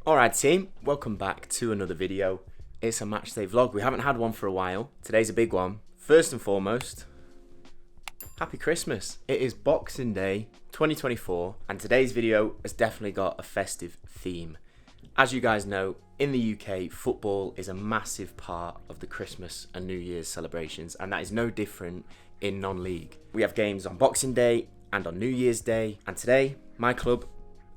Alright team, welcome back to another video. It's a matchday vlog. We haven't had one for a while. Today's a big one. First and foremost, happy Christmas. It is Boxing Day 2024 and today's video has definitely got a festive theme. As you guys know, in the UK, football is a massive part of the Christmas and New Year's celebrations, and that is no different in non-league. We have games on Boxing Day and on New Year's Day, and today, my club,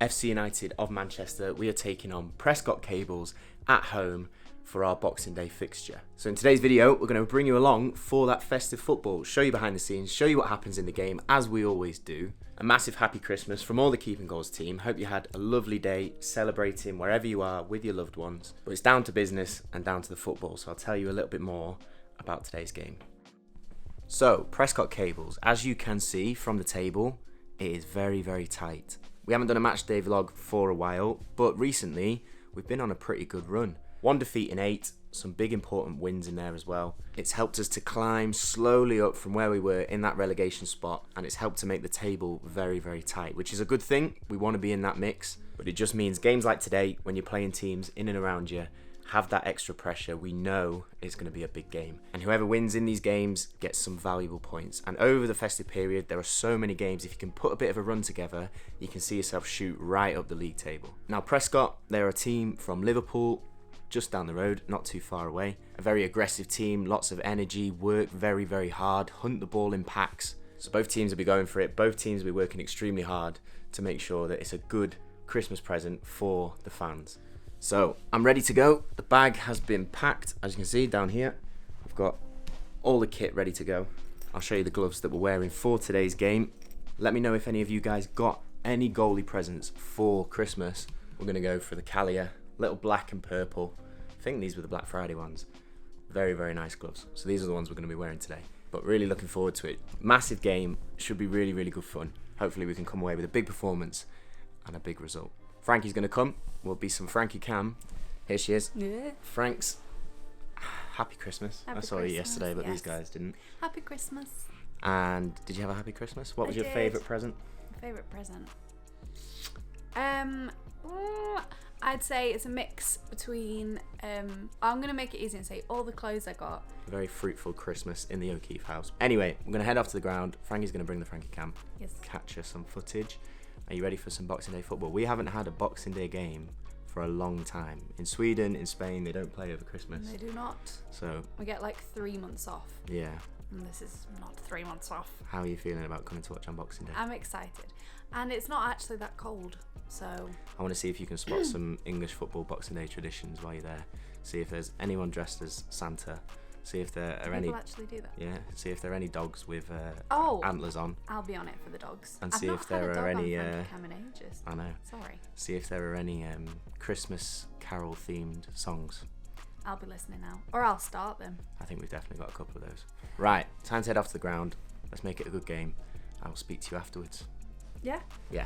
FC United of Manchester, we are taking on Prescott Cables at home for our Boxing Day fixture. So in today's video, we're going to bring you along for that festive football, show you behind the scenes, show you what happens in the game, as we always do. A massive happy Christmas from all the Keeping Goals team. Hope you had a lovely day celebrating wherever you are with your loved ones. But it's down to business and down to the football, so I'll tell you a little bit more about today's game. So, Prescott Cables, as you can see from the table, it is very, very tight. We haven't done a match day vlog for a while, but recently we've been on a pretty good run. 1 defeat in 8, some big important wins in there as well. It's helped us to climb slowly up from where we were in that relegation spot, and it's helped to make the table very, very tight, which is a good thing. We want to be in that mix, but it just means games like today, when you're playing teams in and around you, have that extra pressure. We know it's going to be a big game, and whoever wins in these games gets some valuable points. And over the festive period, there are so many games. If you can put a bit of a run together, you can see yourself shoot right up the league table. Now Prescott, they're a team from Liverpool, just down the road, not too far away. A very aggressive team, lots of energy, work very, very hard, hunt the ball in packs. So both teams will be going for it. Both teams will be working extremely hard to make sure that it's a good Christmas present for the fans. So I'm ready to go. The bag has been packed. As you can see down here, we've got all the kit ready to go. I'll show you the gloves that we're wearing for today's game. Let me know if any of you guys got any goalie presents for Christmas. We're gonna go for the Callier, little black and purple. I think these were the Black Friday ones. Very, very nice gloves. So these are the ones we're gonna be wearing today. But really looking forward to it. Massive game, should be really, really good fun. Hopefully we can come away with a big performance and a big result. Frankie's gonna come. Will be some Frankie Cam. Here she is. Yeah. Frank's happy Christmas. I saw you yesterday, but these guys didn't. Happy Christmas. And did you have a happy Christmas? What was your favourite present? Favourite present? I'd say it's a mix between. I'm gonna make it easy and say all the clothes I got. A very fruitful Christmas in the O'Keefe house. Anyway, we're gonna head off to the ground. Frankie's gonna bring the Frankie Cam. Yes. Capture some footage. Are you ready for some Boxing Day football? We haven't had a Boxing Day game for a long time. In Sweden, in Spain, they don't play over Christmas. They do not. So we get like 3 months off. Yeah. And this is not 3 months off. How are you feeling about coming to watch on Boxing Day? I'm excited. And it's not actually that cold, so... I want to see if you can spot some English football Boxing Day traditions while you're there. See if there's anyone dressed as Santa. See if there are any... People actually do that? Yeah, see if there are any dogs with antlers on. I'll be on it for the dogs. And see if there are any... Cam in ages. I know. Sorry. See if there are any Christmas carol themed songs. I'll be listening now. Or I'll start them. I think we've definitely got a couple of those. Right, time to head off to the ground. Let's make it a good game. I'll speak to you afterwards. Yeah? Yeah.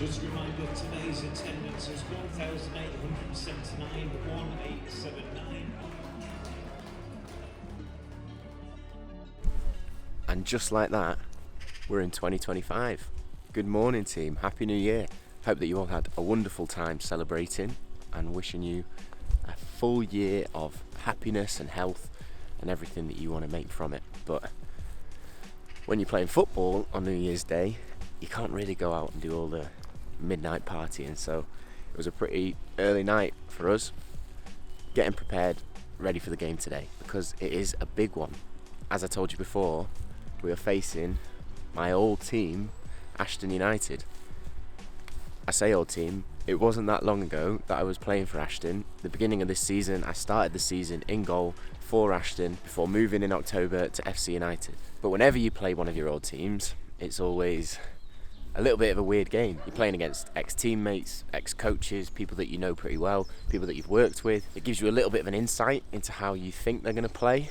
Just a reminder, today's attendance is 1,879, 1879. And just like that, we're in 2025. Good morning, team. Happy New Year. Hope that you all had a wonderful time celebrating, and wishing you a full year of happiness and health and everything that you want to make from it. But when you're playing football on New Year's Day, you can't really go out and do all the midnight partying, so it was a pretty early night for us, getting prepared, ready for the game today, because it is a big one. As I told you before, we are facing my old team, Ashton United. I say old team, it wasn't that long ago that I was playing for Ashton. The beginning of this season, I started the season in goal for Ashton before moving in October to FC United. But whenever you play one of your old teams, it's always a little bit of a weird game. You're playing against ex-teammates, ex-coaches, people that you know pretty well, people that you've worked with. It gives you a little bit of an insight into how you think they're going to play,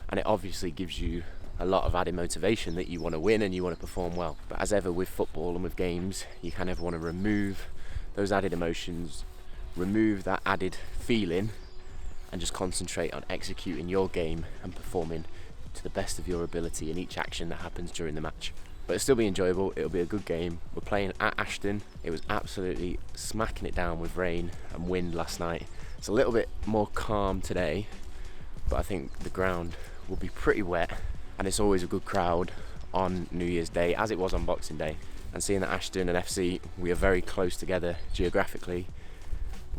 and it obviously gives you a lot of added motivation that you want to win and you want to perform well. But as ever with football and with games, you kind of want to remove those added emotions, remove that added feeling, and just concentrate on executing your game and performing to the best of your ability in each action that happens during the match. But it'll still be enjoyable, it'll be a good game. We're playing at Ashton. It was absolutely smacking it down with rain and wind last night. It's a little bit more calm today, but I think the ground will be pretty wet, and it's always a good crowd on New Year's Day, as it was on Boxing Day. And seeing that Ashton and FC, we are very close together geographically,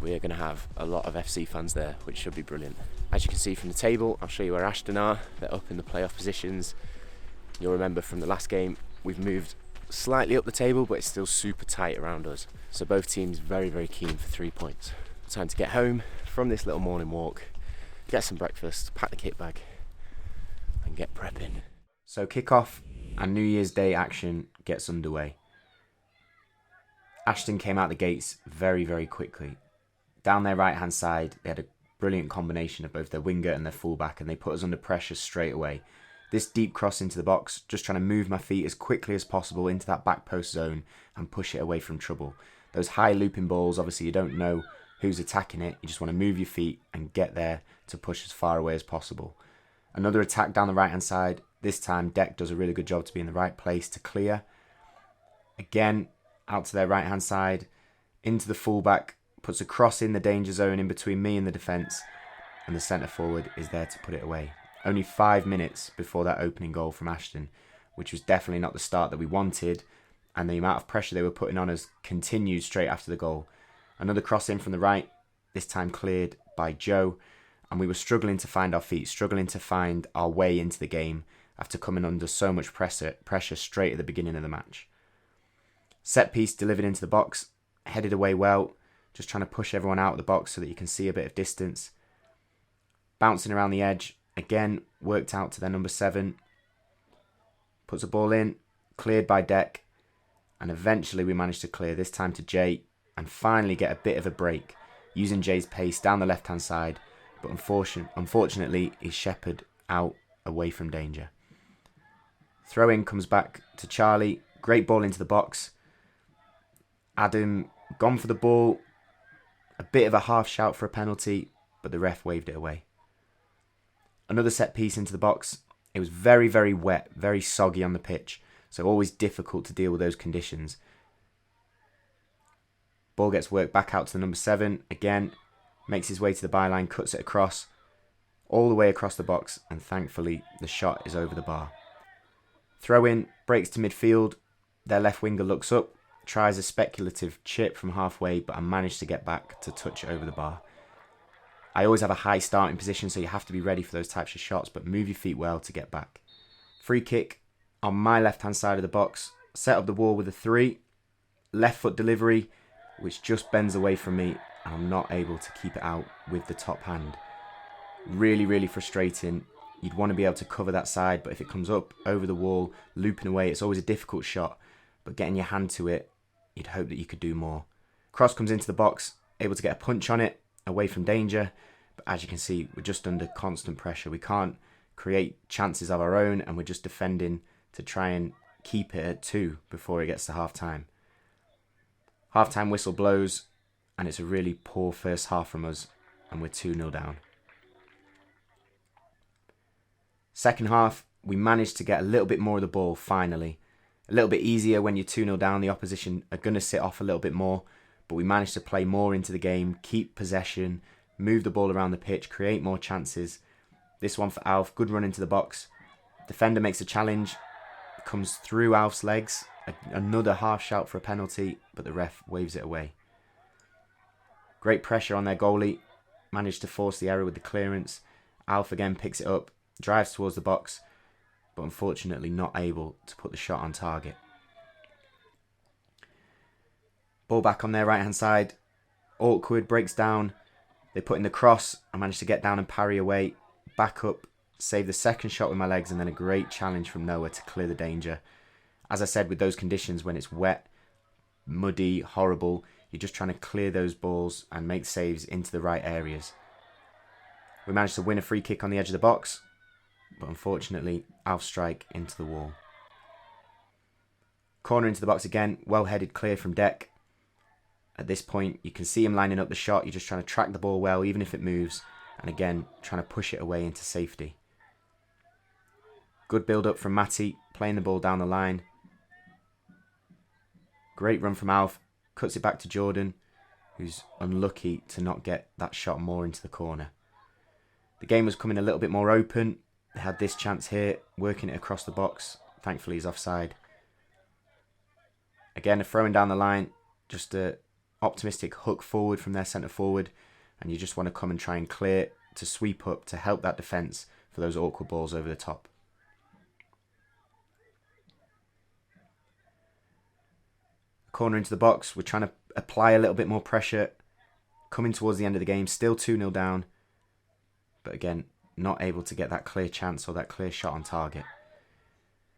we are going to have a lot of FC fans there, which should be brilliant. As you can see from the table, I'll show you where Ashton are. They're up in the playoff positions. You'll remember from the last game, we've moved slightly up the table, but it's still super tight around us. So both teams very, very keen for 3 points. Time to get home from this little morning walk, get some breakfast, pack the kit bag, and get prepping. So kick-off and New Year's Day action gets underway. Ashton came out the gates very, very quickly. Down their right-hand side, they had a brilliant combination of both their winger and their fullback, and they put us under pressure straight away. This deep cross into the box, just trying to move my feet as quickly as possible into that back post zone and push it away from trouble. Those high looping balls, obviously you don't know who's attacking it. You just want to move your feet and get there to push as far away as possible. Another attack down the right-hand side. This time, Deck does a really good job to be in the right place to clear. Again, out to their right-hand side, into the fullback, puts a cross in the danger zone in between me and the defence, and the centre forward is there to put it away. Only 5 minutes before that opening goal from Ashton, which was definitely not the start that we wanted, and the amount of pressure they were putting on us continued straight after the goal. Another cross in from the right, this time cleared by Joe, and we were struggling to find our feet, struggling to find our way into the game after coming under so much pressure straight at the beginning of the match. Set piece delivered into the box, headed away well, just trying to push everyone out of the box so that you can see a bit of distance. Bouncing around the edge, again worked out to their number 7. Puts a ball in, cleared by Deck, and eventually we managed to clear, this time to Jay, and finally get a bit of a break, using Jay's pace down the left-hand side, but unfortunately he's shepherded out away from danger. Throw-in comes back to Charlie, great ball into the box. Adam gone for the ball, a bit of a half shout for a penalty, but the ref waved it away. Another set piece into the box. It was very, very wet, very soggy on the pitch, so always difficult to deal with those conditions. Ball gets worked back out to the number 7, again, makes his way to the byline, cuts it across, all the way across the box, and thankfully the shot is over the bar. Throw in, breaks to midfield, their left winger looks up, tries a speculative chip from halfway, but I managed to get back to touch over the bar. I always have a high starting position, so you have to be ready for those types of shots, but move your feet well to get back. Free kick on my left-hand side of the box, set up the wall with a 3, left foot delivery, which just bends away from me, and I'm not able to keep it out with the top hand. Really, really frustrating. You'd want to be able to cover that side, but if it comes up over the wall, looping away, it's always a difficult shot, but getting your hand to it, you'd hope that you could do more. Cross comes into the box, able to get a punch on it, away from danger, but as you can see, we're just under constant pressure. We can't create chances of our own, and we're just defending to try and keep it at 2 before it gets to half time. Half-time whistle blows, and it's a really poor first half from us, and we're 2-0 down. Second half, we managed to get a little bit more of the ball finally. A little bit easier when you're 2-0 down. The opposition are going to sit off a little bit more, but we managed to play more into the game, keep possession, move the ball around the pitch, create more chances. This one for Alf, good run into the box. Defender makes a challenge, comes through Alf's legs. Another half shout for a penalty, but the ref waves it away. Great pressure on their goalie, managed to force the error with the clearance. Alf again picks it up, drives towards the box, but unfortunately not able to put the shot on target. Ball back on their right hand side. Awkward, breaks down. They put in the cross. I managed to get down and parry away. Back up, save the second shot with my legs, and then a great challenge from Noah to clear the danger. As I said, with those conditions, when it's wet, muddy, horrible, you're just trying to clear those balls and make saves into the right areas. We managed to win a free kick on the edge of the box, but unfortunately, Alf strike into the wall. Corner into the box again, well-headed clear from Deck. At this point, you can see him lining up the shot. You're just trying to track the ball well, even if it moves. And again, trying to push it away into safety. Good build-up from Matty, playing the ball down the line. Great run from Alf, cuts it back to Jordan, who's unlucky to not get that shot more into the corner. The game was coming a little bit more open. They had this chance here, working it across the box. Thankfully, he's offside. Again, a throwing down the line, just a optimistic hook forward from their centre forward, and you just want to come and try and clear to sweep up to help that defence for those awkward balls over the top. Corner into the box, we're trying to apply a little bit more pressure, coming towards the end of the game, still 2-0 down, but again, not able to get that clear chance or that clear shot on target.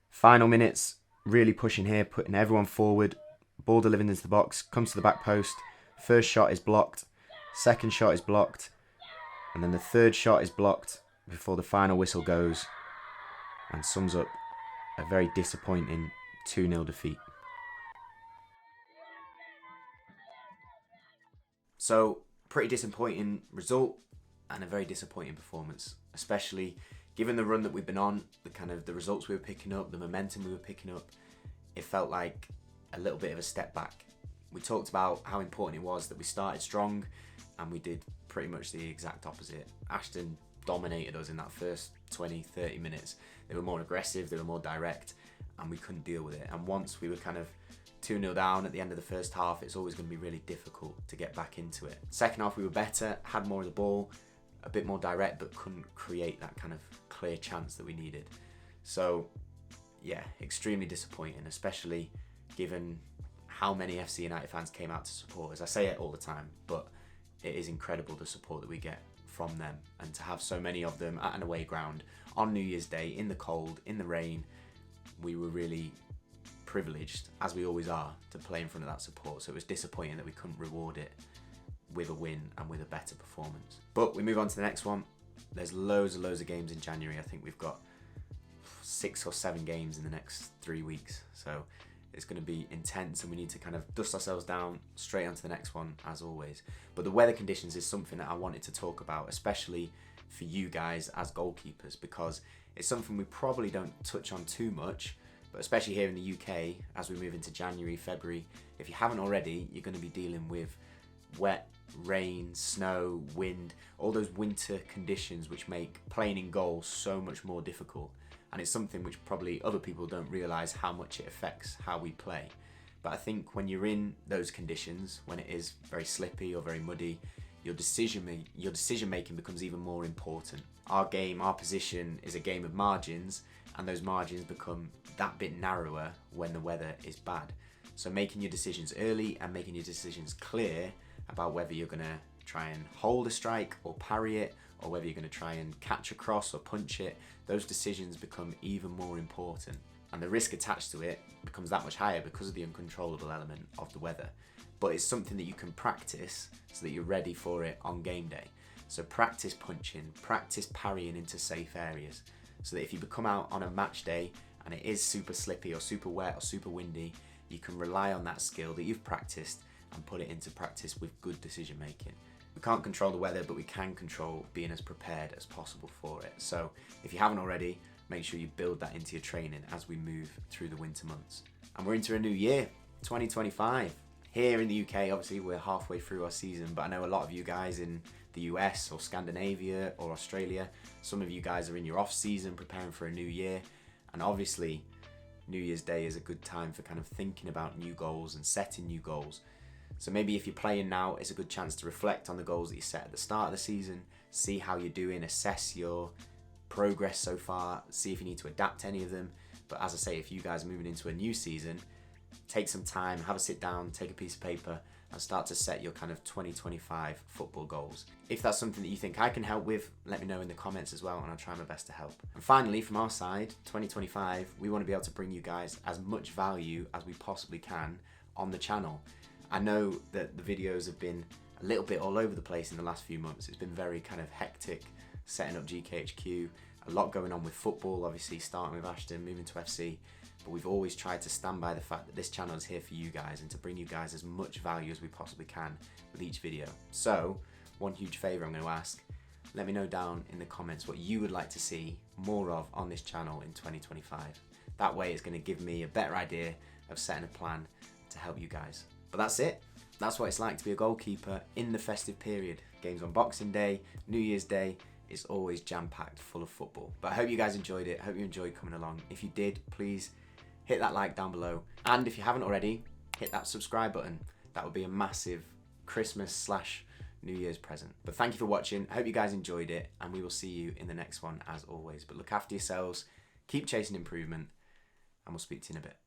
Final minutes, really pushing here, putting everyone forward. Ball delivered into the box, comes to the back post. First shot is blocked, second shot is blocked, and then the third shot is blocked before the final whistle goes and sums up a very disappointing 2-0 defeat. So, pretty disappointing result and a very disappointing performance, especially given the run that we've been on, the results we were picking up, the momentum we were picking up. It felt like a little bit of a step back. We talked about how important it was that we started strong, and we did pretty much the exact opposite. Ashton dominated us in that first 20-30 minutes. They were more aggressive, they were more direct, and we couldn't deal with it. And once we were kind of 2-0 down at the end of the first half, it's always going to be really difficult to get back into it. Second half we were better, had more of the ball, a bit more direct, but couldn't create that kind of clear chance that we needed. So yeah, extremely disappointing, especially given how many FC United fans came out to support us. I say it all the time, but it is incredible the support that we get from them, and to have so many of them at an away ground on New Year's Day, in the cold, in the rain. We were really privileged, as we always are, to play in front of that support, so it was disappointing that we couldn't reward it with a win and with a better performance. But we move on to the next one. There's loads of games in January. I think we've got 6 or 7 games in the next 3 weeks, so it's going to be intense, and we need to kind of dust ourselves down straight onto the next one, as always. But the weather conditions is something that I wanted to talk about, especially for you guys as goalkeepers, because it's something we probably don't touch on too much, but especially here in the UK, as we move into January, February, if you haven't already, you're going to be dealing with wet, rain, snow, wind, all those winter conditions which make playing in goal so much more difficult. And it's something which probably other people don't realise how much it affects how we play. But I think when you're in those conditions, when it is very slippy or very muddy, your decision making becomes even more important. Our game, our position is a game of margins, and those margins become that bit narrower when the weather is bad. So making your decisions early and making your decisions clear about whether you're going to try and hold a strike or parry it, or whether you're going to try and catch a cross or punch it, those decisions become even more important. And the risk attached to it becomes that much higher because of the uncontrollable element of the weather. But it's something that you can practice so that you're ready for it on game day. So practice punching, practice parrying into safe areas, so that if you come out on a match day and it is super slippy or super wet or super windy, you can rely on that skill that you've practiced and put it into practice with good decision making. We can't control the weather, but we can control being as prepared as possible for it. So if you haven't already, make sure you build that into your training as we move through the winter months. And we're into a new year, 2025. Here in the UK, obviously we're halfway through our season, but I know a lot of you guys in the US or Scandinavia or Australia, some of you guys are in your off season preparing for a new year. And obviously New Year's Day is a good time for kind of thinking about new goals and setting new goals. So maybe if you're playing now, it's a good chance to reflect on the goals that you set at the start of the season, see how you're doing, assess your progress so far, see if you need to adapt any of them. But as I say, if you guys are moving into a new season, take some time, have a sit down, take a piece of paper and start to set your kind of 2025 football goals. If that's something that you think I can help with, let me know in the comments as well and I'll try my best to help. And finally, from our side, 2025, we want to be able to bring you guys as much value as we possibly can on the channel. I know that the videos have been a little bit all over the place in the last few months. It's been very kind of hectic setting up GKHQ, a lot going on with football, obviously starting with Ashton, moving to FC, but we've always tried to stand by the fact that this channel is here for you guys and to bring you guys as much value as we possibly can with each video. So, one huge favour I'm going to ask, let me know down in the comments what you would like to see more of on this channel in 2025. That way it's going to give me a better idea of setting a plan to help you guys. But that's it. That's what it's like to be a goalkeeper in the festive period. Games on Boxing Day, New Year's Day, it's always jam-packed full of football. But I hope you guys enjoyed it. I hope you enjoyed coming along. If you did, please hit that like down below. And if you haven't already, hit that subscribe button. That would be a massive Christmas/New Year's present. But thank you for watching. I hope you guys enjoyed it and we will see you in the next one as always. But look after yourselves, keep chasing improvement and we'll speak to you in a bit.